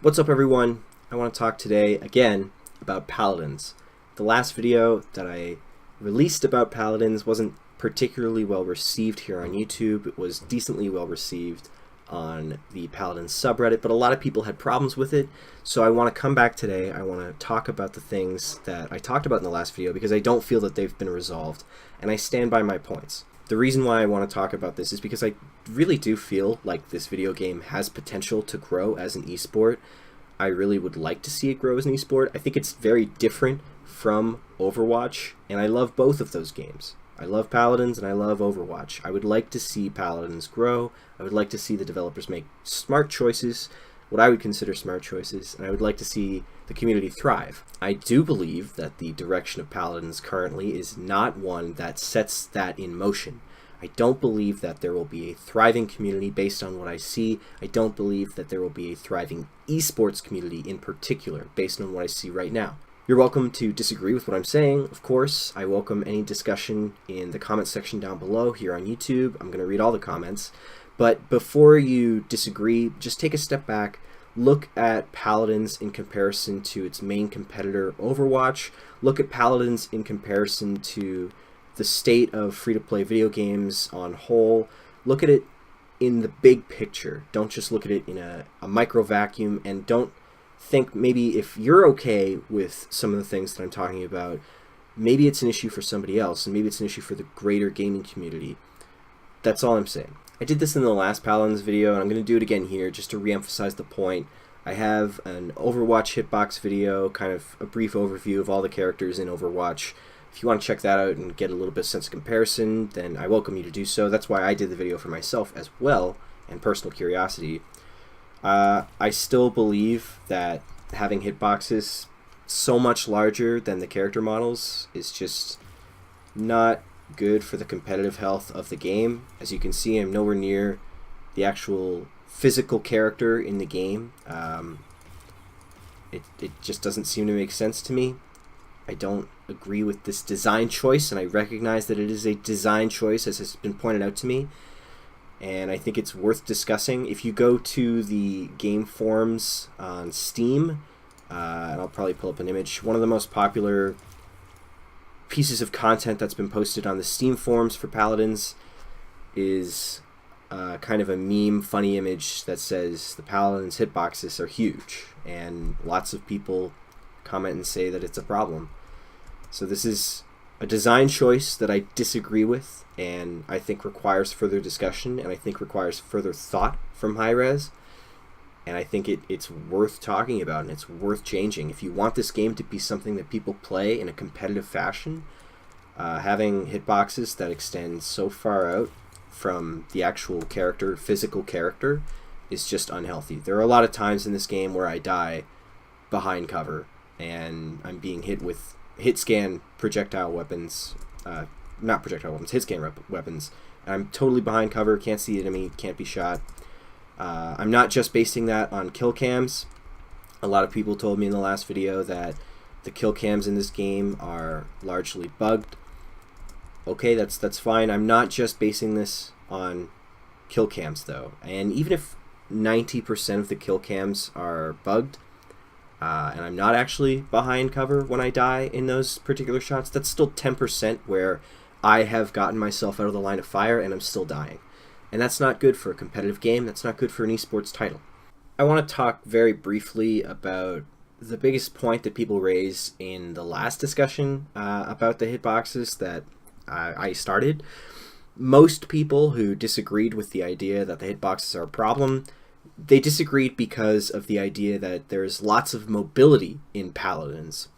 What's up, everyone? I want to talk today again about Paladins. The last video that I released about Paladins wasn't particularly well received here on YouTube. It was decently well received on the Paladins subreddit, but a lot of people had problems with it. So I want to come back today. I want to talk about the things that I talked about in the last video because I don't feel that they've been resolved, and I stand by my points. The reason why I want to talk about this is because I really do feel like this video game has potential to grow as an esport. I really would like to see it grow as an esport. I think it's very different from Overwatch, and I love both of those games. I love Paladins and I love Overwatch. I would like to see Paladins grow. I would like to see the developers make smart choices, what I would consider smart choices, and I would like to see the community thrive. I do believe that the direction of Paladins currently is not one that sets that in motion. I don't believe that there will be a thriving community based on what I see. I don't believe that there will be a thriving esports community in particular based on what I see right now. You're welcome to disagree with what I'm saying, of course. I welcome any discussion in the comment section down below here on YouTube. I'm going to read all the comments. But before you disagree, just take a step back. Look at Paladins in comparison to its main competitor, Overwatch. Look at Paladins in comparison to the state of free-to-play video games on whole. Look at it in the big picture. Don't just look at it in a micro vacuum, and don't think maybe if you're okay with some of the things that I'm talking about, maybe it's an issue for somebody else, and maybe it's an issue for the greater gaming community. That's all I'm saying. I did this in the last Paladins video, and I'm going to do it again here just to re-emphasize the point. I have an Overwatch hitbox video, kind of a brief overview of all the characters in Overwatch. If you want to check that out and get a little bit of sense of comparison, then I welcome you to do so. That's why I did the video for myself as well, and personal curiosity. I still believe that having hitboxes so much larger than the character models is just not good for the competitive health of the game. As you can see, I'm nowhere near the actual physical character in the game. It just doesn't seem to make sense to me. I don't agree with this design choice, and I recognize that it is a design choice, as has been pointed out to me, and I think it's worth discussing. If you go to the game forums on Steam, and I'll probably pull up an image, one of the most popular pieces of content that's been posted on the Steam forums for Paladins is kind of a meme, funny image that says the Paladins hitboxes are huge, and lots of people comment and say that it's a problem. So this is a design choice that I disagree with, and I think requires further discussion, and I think requires further thought from hi-rez, and I think it's worth talking about, and it's worth changing. If you want this game to be something that people play in a competitive fashion, having hitboxes that extend so far out from the actual character, physical character, is just unhealthy. There are a lot of times in this game where I die behind cover, and I'm being hit with hit scan projectile weapons, not projectile weapons, hit scan weapons. I'm totally behind cover, can't see the enemy, can't be shot. I'm not just basing that on kill cams. A lot of people told me in the last video that the kill cams in this game are largely bugged. Okay, that's fine. I'm not just basing this on kill cams though. And even if 90% of the kill cams are bugged, and I'm not actually behind cover when I die in those particular shots, that's still 10% where I have gotten myself out of the line of fire and I'm still dying. And that's not good for a competitive game. That's not good for an esports title. I want to talk very briefly about the biggest point that people raised in the last discussion about the hitboxes that I started. Most people who disagreed with the idea that the hitboxes are a problem, they disagreed because of the idea that there's lots of mobility in Paladins.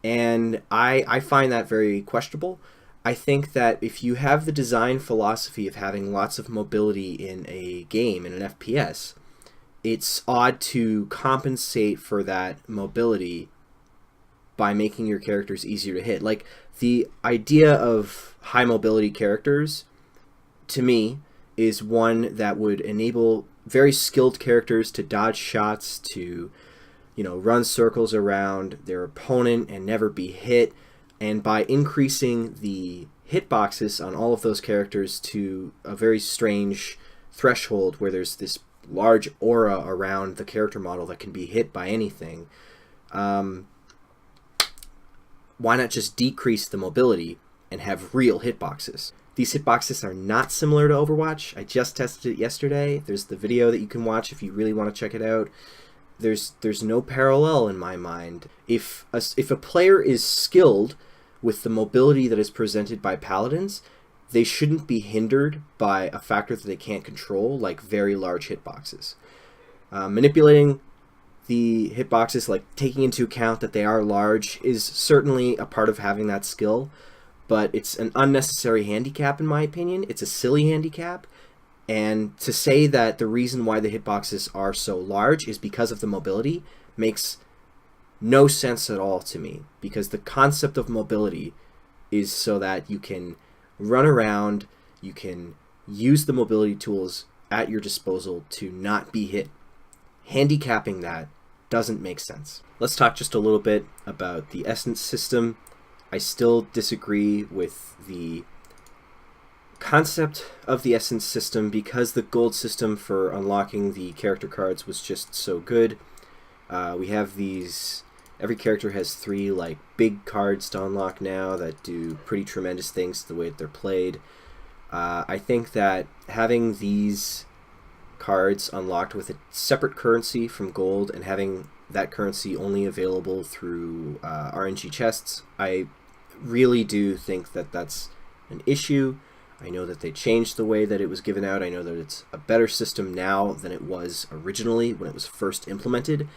And I find that very questionable. I think that if you have the design philosophy of having lots of mobility in a game, in an FPS, it's odd to compensate for that mobility by making your characters easier to hit. Like, the idea of high mobility characters, to me, is one that would enable very skilled characters to dodge shots, to, run circles around their opponent and never be hit. And by increasing the hitboxes on all of those characters to a very strange threshold where there's this large aura around the character model that can be hit by anything, why not just decrease the mobility and have real hitboxes? These hitboxes are not similar to Overwatch. I just tested it yesterday. There's the video that you can watch if you really want to check it out. There's no parallel in my mind. If a player is skilled with the mobility that is presented by Paladins, they shouldn't be hindered by a factor that they can't control, like very large hitboxes. Manipulating the hitboxes, like taking into account that they are large, is certainly a part of having that skill, but it's an unnecessary handicap in my opinion. It's a silly handicap, and to say that the reason why the hitboxes are so large is because of the mobility makes no sense at all to me, because the concept of mobility is so that you can run around, you can use the mobility tools at your disposal to not be hit. Handicapping that doesn't make sense. Let's talk just a little bit about the essence system. I still disagree with the concept of the essence system because the gold system for unlocking the character cards was just so good. We have these, every character has 3 like big cards to unlock now that do pretty tremendous things to the way that they're played. I think that having these cards unlocked with a separate currency from gold and having that currency only available through RNG chests, I really do think that that's an issue. I know that they changed the way that it was given out. I know that it's a better system now than it was originally when it was first implemented.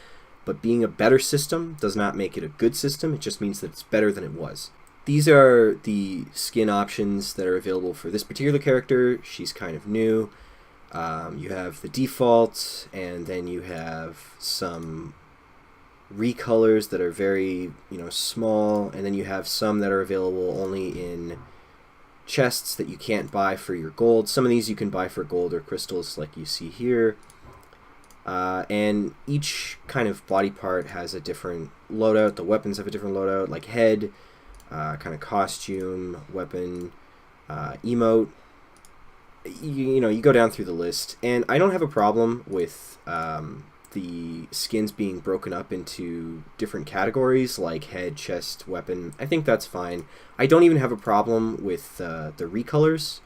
But being a better system does not make it a good system. It just means that it's better than it was. These are the skin options that are available for this particular character. She's kind of new. You have the default, and then you have some recolors that are very, small, and then you have some that are available only in chests that you can't buy for your gold. Some of these you can buy for gold or crystals, like you see here. And each kind of body part has a different loadout. The weapons have a different loadout, like head, kind of costume, weapon, emote. You go down through the list, and I don't have a problem with the skins being broken up into different categories, like head, chest, weapon. I think that's fine. I don't even have a problem with the recolors.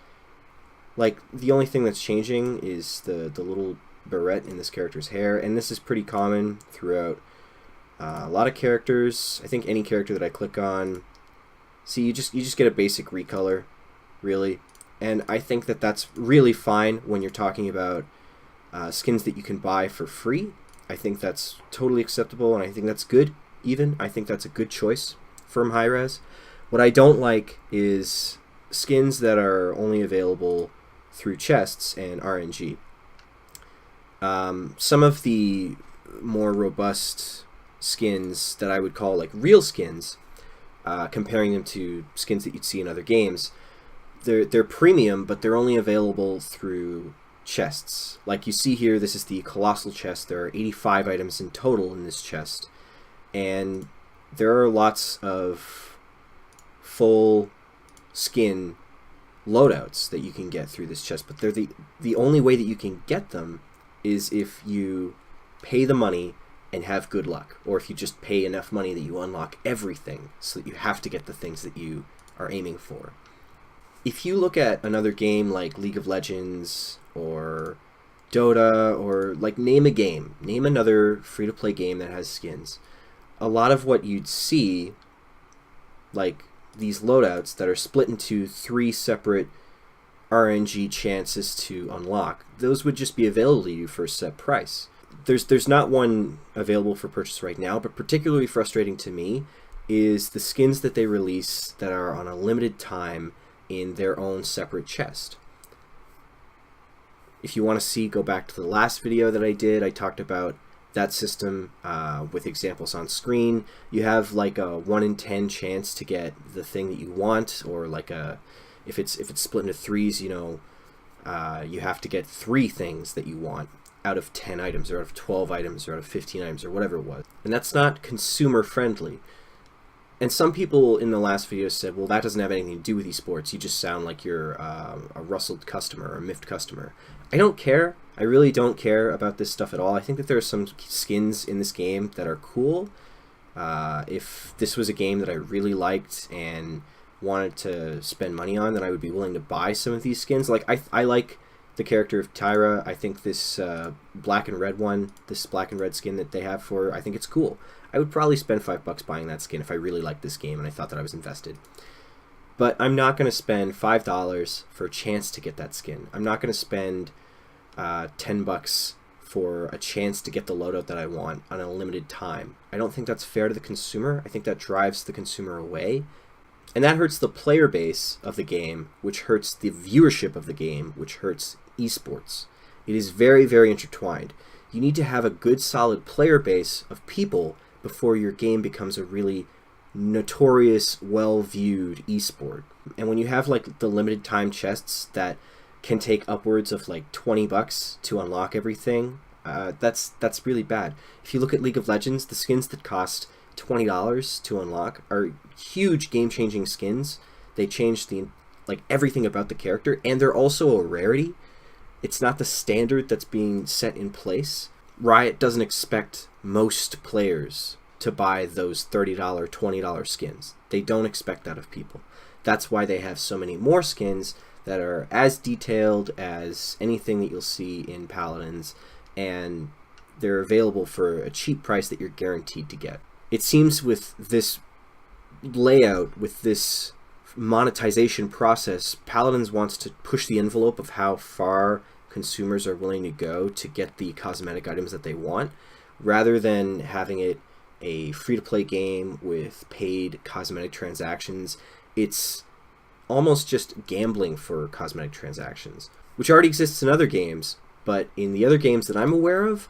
Like, the only thing that's changing is the little barrette in this character's hair, and this is pretty common throughout a lot of characters. I think any character that I click on, see, you just get a basic recolor, really, and I think that that's really fine when you're talking about skins that you can buy for free. I think that's totally acceptable, and I think that's good. Even I think that's a good choice from hi-rez. What I don't like is skins that are only available through chests and RNG. Some of the more robust skins that I would call like real skins, comparing them to skins that you'd see in other games, they're premium, but they're only available through chests. Like you see here, this is the Colossal chest. There are 85 items in total in this chest, and there are lots of full skin loadouts that you can get through this chest, but they're the only way that you can get them is if you pay the money and have good luck, or if you just pay enough money that you unlock everything so that you have to get the things that you are aiming for. If you look at another game like League of Legends or Dota, or like name another free-to-play game that has skins, a lot of what you'd see, like these loadouts that are split into 3 separate RNG chances to unlock, those would just be available to you for a set price. There's not one available for purchase right now, but particularly frustrating to me is the skins that they release that are on a limited time in their own separate chest. If you want to see, go back to the last video that I did. I talked about that system with examples on screen. You have like a 1 in 10 chance to get the thing that you want, or like if it's split into 3s, you have to get 3 things that you want out of 10 items, or out of 12 items, or out of 15 items, or whatever it was. And that's not consumer friendly. And some people in the last video said, well, that doesn't have anything to do with esports. You just sound like you're a rustled customer or a miffed customer. I don't care. I really don't care about this stuff at all. I think that there are some skins in this game that are cool. If this was a game that I really liked and wanted to spend money on, then I would be willing to buy some of these skins. Like, I like the character of Tyra. I think this black and red one, this black and red skin that they have for her, I think it's cool. I would probably spend $5 buying that skin if I really liked this game and I thought that I was invested. But I'm not going to spend $5 for a chance to get that skin. I'm not going to spend $10 for a chance to get the loadout that I want on a limited time. I don't think that's fair to the consumer. I think that drives the consumer away. And that hurts the player base of the game, which hurts the viewership of the game, which hurts esports. It is very, very intertwined. You need to have a good, solid player base of people before your game becomes a really notorious, well-viewed esport. And when you have like the limited time chests that can take upwards of like $20 to unlock everything, that's really bad. If you look at League of Legends, the skins that cost $20 to unlock are huge game-changing skins. They change everything about the character, and they're also a rarity. It's not the standard that's being set in place. Riot doesn't expect most players to buy those $30, $20 skins. They don't expect that of people. That's why they have so many more skins that are as detailed as anything that you'll see in Paladins, and they're available for a cheap price that you're guaranteed to get. It seems with this layout, with this monetization process, Paladins wants to push the envelope of how far consumers are willing to go to get the cosmetic items that they want, rather than having it a free-to-play game with paid cosmetic transactions. It's almost just gambling for cosmetic transactions, which already exists in other games, but in the other games that I'm aware of,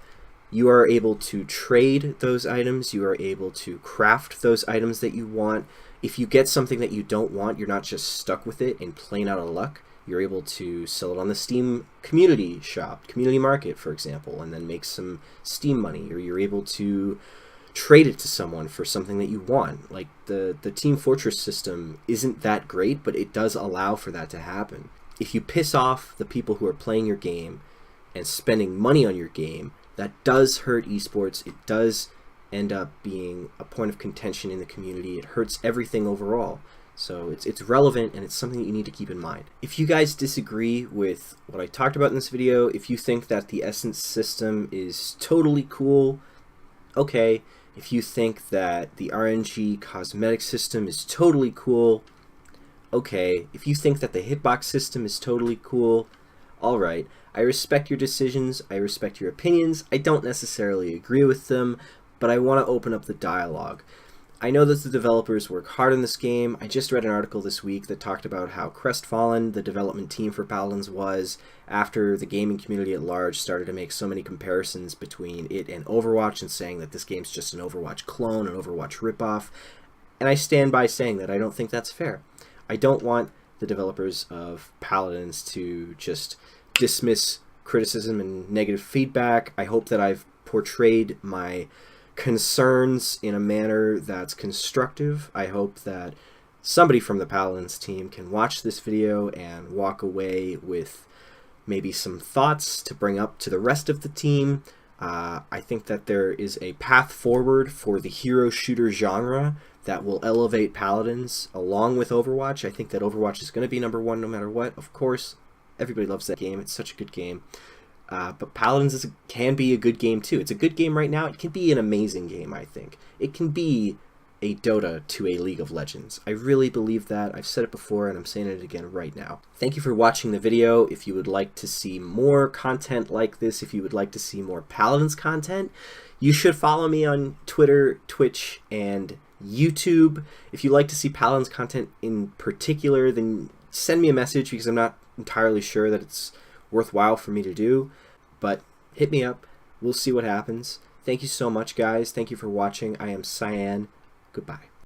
you are able to trade those items, you are able to craft those items that you want. If you get something that you don't want, you're not just stuck with it and playing out of luck. You're able to sell it on the Steam community shop, community market, for example, and then make some Steam money, or you're able to trade it to someone for something that you want. Like the Team Fortress system isn't that great, but it does allow for that to happen. If you piss off the people who are playing your game and spending money on your game, that does hurt esports. It does end up being a point of contention in the community. It hurts everything overall. So it's relevant, and it's something that you need to keep in mind. If you guys disagree with what I talked about in this video, if you think that the Essence system is totally cool, okay. If you think that the RNG cosmetic system is totally cool, okay. If you think that the hitbox system is totally cool, alright. I respect your decisions, I respect your opinions, I don't necessarily agree with them, but I want to open up the dialogue. I know that the developers work hard on this game. I just read an article this week that talked about how crestfallen the development team for Paladins was after the gaming community at large started to make so many comparisons between it and Overwatch and saying that this game's just an Overwatch clone, an Overwatch ripoff. And I stand by saying that I don't think that's fair. I don't want the developers of Paladins to just dismiss criticism and negative feedback. I hope that I've portrayed my concerns in a manner that's constructive. I hope that somebody from the Paladins team can watch this video and walk away with maybe some thoughts to bring up to the rest of the team. I think that there is a path forward for the hero shooter genre that will elevate Paladins along with Overwatch. I think that Overwatch is going to be #1 no matter what. Of course, everybody loves that game. It's such a good game. But Paladins can be a good game too. It's a good game right now. It can be an amazing game, I think. It can be a Dota to a League of Legends. I really believe that. I've said it before and I'm saying it again right now. Thank you for watching the video. If you would like to see more content like this, if you would like to see more Paladins content, you should follow me on Twitter, Twitch, and YouTube. If you like to see Paladins content in particular, then send me a message, because I'm not entirely sure that it's worthwhile for me to do, but hit me up. We'll see what happens. Thank you so much, guys. Thank you for watching. I am Cyan. Goodbye.